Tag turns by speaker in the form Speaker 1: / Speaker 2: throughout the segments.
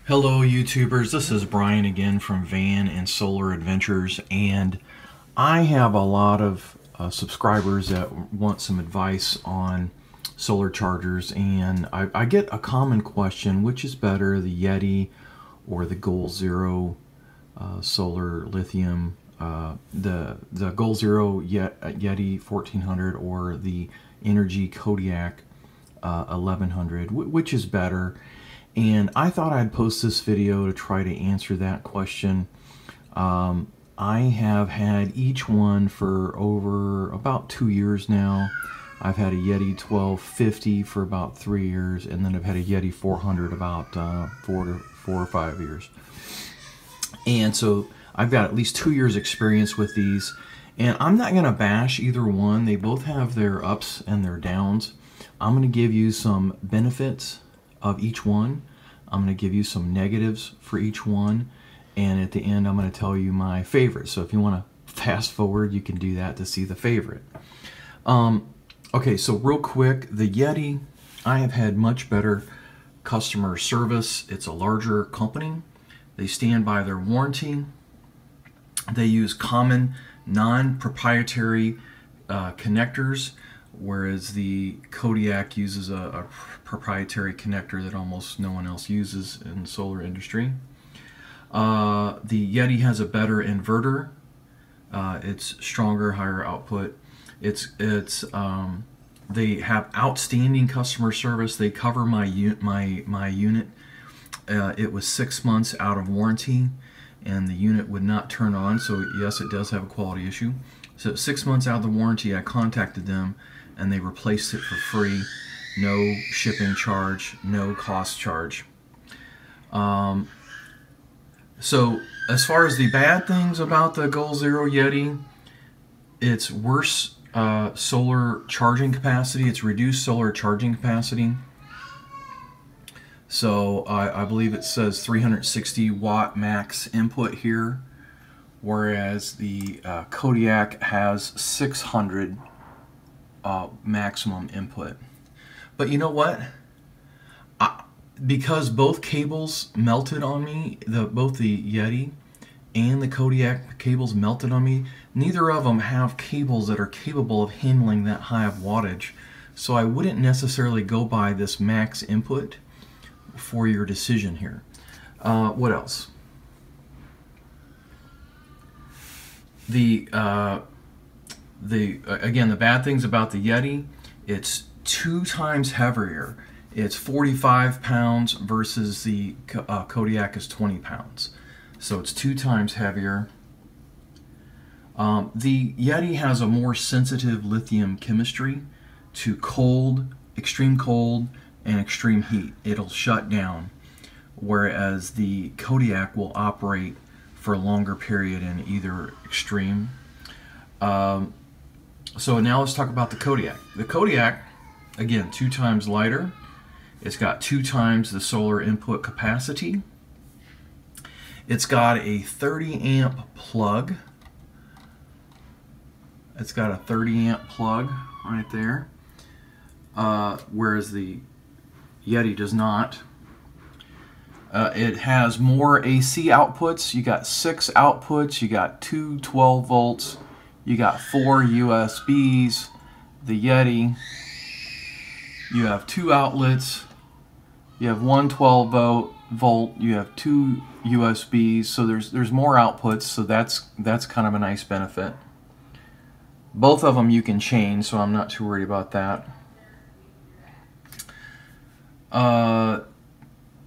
Speaker 1: Hello YouTubers, this is Brian again from Van and Solar Adventures, and I have a lot of subscribers that want some advice on solar chargers, and I get a common question: which is better, the Yeti or the Goal Zero solar lithium, the Goal Zero Yeti 1400 or the Inergy Kodiak 1100? Which is better? And I thought I'd post this video to try to answer that question. I have had each one for over about 2 years now. I've had a Yeti 1250 for about 3 years, and then I've had a Yeti 400 about 4 or 5 years. And so I've got at least 2 years experience with these, and I'm not going to bash either one. They both have their ups and their downs. I'm going to give you some benefits of each one. I'm going to give you some negatives for each one, and at the end I'm going to tell you my favorite. So if you want to fast forward, you can do that to see the favorite. Okay, so real quick, the Yeti, I have had much better customer service. It's a larger company. They stand by their warranty. They use common non-proprietary connectors, whereas the Kodiak uses a proprietary connector that almost no one else uses in the solar industry. The Yeti has a better inverter. It's stronger, higher output. They have outstanding customer service. They cover my unit. It was 6 months out of warranty, and the unit would not turn on. So yes, it does have a quality issue. So 6 months out of the warranty, I contacted them, and they replaced it for free. No shipping charge, no cost charge. So as far as the bad things about the Goal Zero Yeti, it's worse solar charging capacity. It's reduced solar charging capacity. So I believe it says 360 watt max input here, whereas the Kodiak has 600 maximum input. But you know what? Because both cables melted on me, both the Yeti and the Kodiak cables melted on me, neither of them have cables that are capable of handling that high of wattage. So I wouldn't necessarily go by this max input for your decision here. What else? Again, the bad things about the Yeti: it's 2 times heavier. It's 45 pounds versus the Kodiak is 20 pounds. So it's 2 times heavier. The Yeti has a more sensitive lithium chemistry to cold, extreme cold, and extreme heat. It'll shut down, whereas the Kodiak will operate for a longer period in either extreme. So now let's talk about the Kodiak. The Kodiak, again, 2 times lighter. It's got 2 times the solar input capacity. It's got a 30 amp plug. It's got a 30 amp plug right there, whereas the Yeti does not. It has more AC outputs. You got 6 outputs. You got 2 12 volts. You got 4 USBs. The Yeti, you have 2 outlets. You have 1 12 volt. You have 2 USBs. So there's more outputs. So that's kind of a nice benefit. Both of them you can change, so I'm not too worried about that.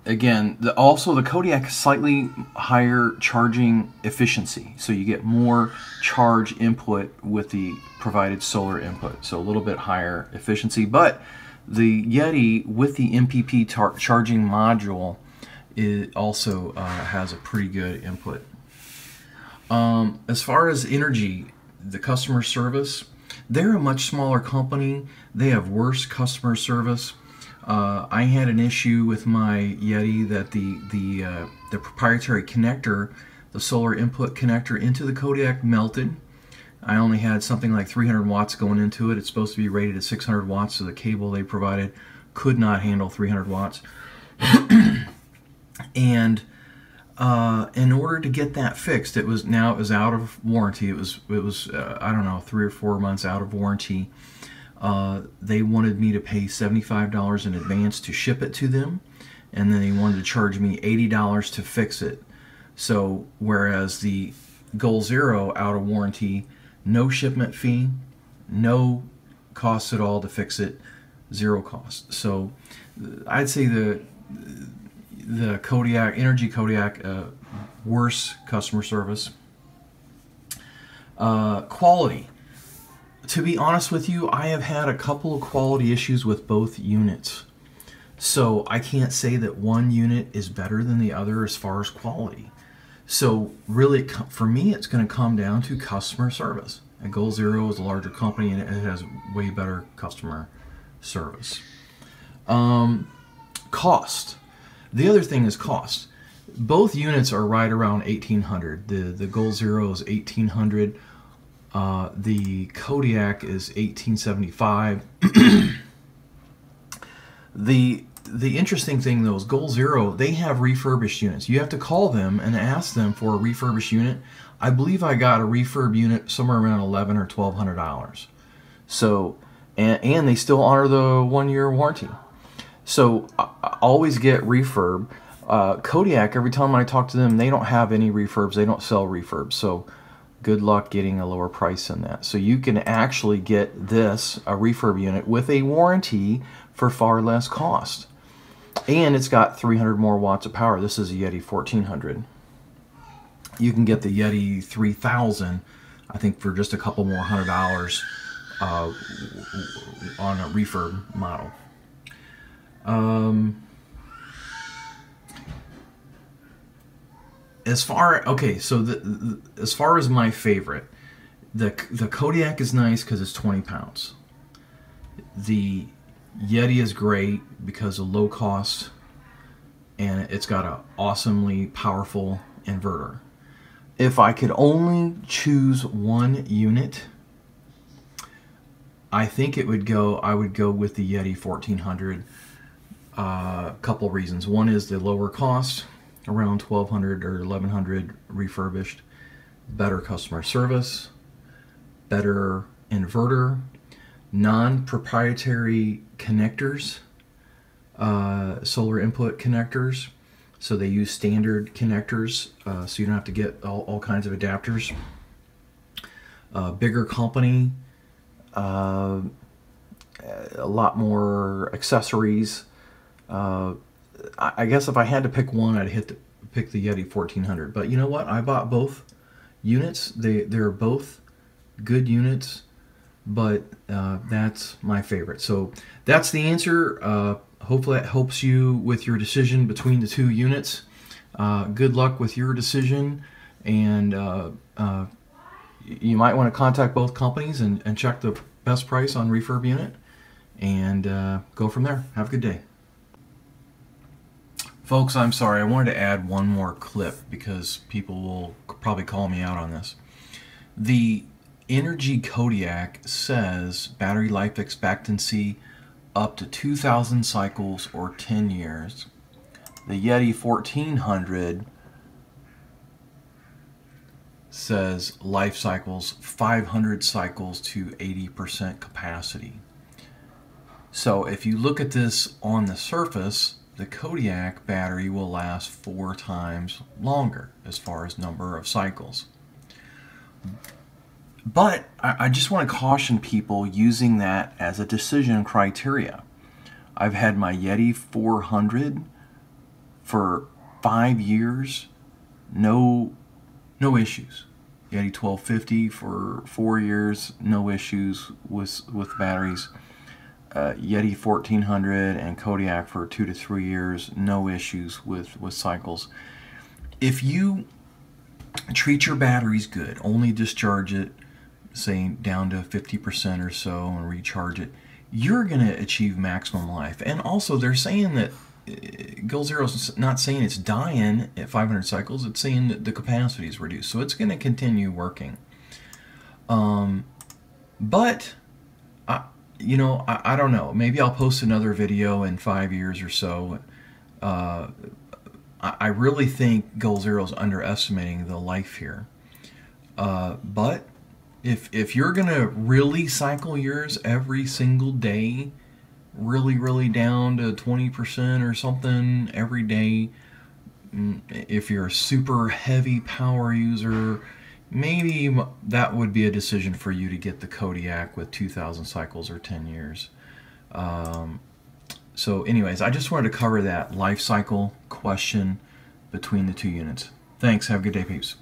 Speaker 1: Again, also the Kodiak has slightly higher charging efficiency, so you get more charge input with the provided solar input, so a little bit higher efficiency. But the Yeti with the MPP charging module, it also has a pretty good input. As far as Energy, the customer service, they're a much smaller company. They have worse customer service. I had an issue with my Yeti that the proprietary connector, the solar input connector into the Kodiak, melted. I only had something like 300 watts going into it. It's supposed to be rated at 600 watts, so the cable they provided could not handle 300 watts. And in order to get that fixed, it was out of warranty. It was I don't know, 3 or 4 months out of warranty. They wanted me to pay $75 in advance to ship it to them, and then they wanted to charge me $80 to fix it. So whereas the Goal Zero out of warranty, no shipment fee, no cost at all to fix it, zero cost. So I'd say the Kodiak, Energy Kodiak, worse customer service. Quality. To be honest with you, I have had a couple of quality issues with both units. So I can't say that one unit is better than the other as far as quality. So really, for me, it's going to come down to customer service. And Goal Zero is a larger company, and it has way better customer service. Cost. The other thing is cost. Both units are right around $1,800. The Goal Zero is $1,800. The Kodiak is $1,875. The interesting thing though is Goal Zero, they have refurbished units. You have to call them and ask them for a refurbished unit. I believe I got a refurb unit somewhere around $1,100 or $1,200. So, and they still honor the 1-year warranty. So I always get refurb. Kodiak, every time I talk to them, they don't have any refurbs. They don't sell refurbs. So good luck getting a lower price than that. So you can actually get this, a refurb unit, with a warranty for far less cost. And it's got 300 more watts of power. This is a Yeti 1400. You can get the Yeti 3000, I think, for just a couple more $100 on a refurb model. As far as my favorite, the Kodiak is nice because it's 20 pounds. The Yeti is great because of low cost, and it's got an awesomely powerful inverter. If I could only choose one unit, I think I would go with the Yeti 1400. A couple reasons. One is the lower cost, around $1,200 or $1,100 refurbished, better customer service, better inverter, non-proprietary connectors, solar input connectors. So they use standard connectors, so you don't have to get all kinds of adapters. Bigger company, a lot more accessories. I guess if I had to pick one, I'd pick the Yeti 1400. But you know what? I bought both units. They're both good units, but that's my favorite. So that's the answer. Hopefully that helps you with your decision between the two units. Good luck with your decision, and you might want to contact both companies and check the best price on refurb unit, and go from there. Have a good day. Folks, I'm sorry, I wanted to add one more clip because people will probably call me out on this. The Energy Kodiak says battery life expectancy up to 2,000 cycles or 10 years. The Yeti 1400 says life cycles 500 cycles to 80% capacity. So if you look at this on the surface, the Kodiak battery will last 4 times longer as far as number of cycles. But I just want to caution people using that as a decision criteria. I've had my Yeti 400 for 5 years, no issues. Yeti 1250 for 4 years, no issues with batteries. Yeti 1400 and Kodiak for 2 to 3 years, no issues with cycles. If you treat your batteries good, only discharge it, say down to 50% or so, and recharge it, you're going to achieve maximum life. And also they're saying that Goal Zero's not saying it's dying at 500 cycles, it's saying that the capacity is reduced, so it's going to continue working. But you know, I don't know, maybe I'll post another video in 5 years or so I really think Goal Zero is underestimating the life here. But if you're gonna really cycle yours every single day, really down to 20% or something every day, if you're a super heavy power user, maybe that would be a decision for you to get the Kodiak with 2,000 cycles or 10 years. So anyways, I just wanted to cover that life cycle question between the two units. Thanks. Have a good day, peeps.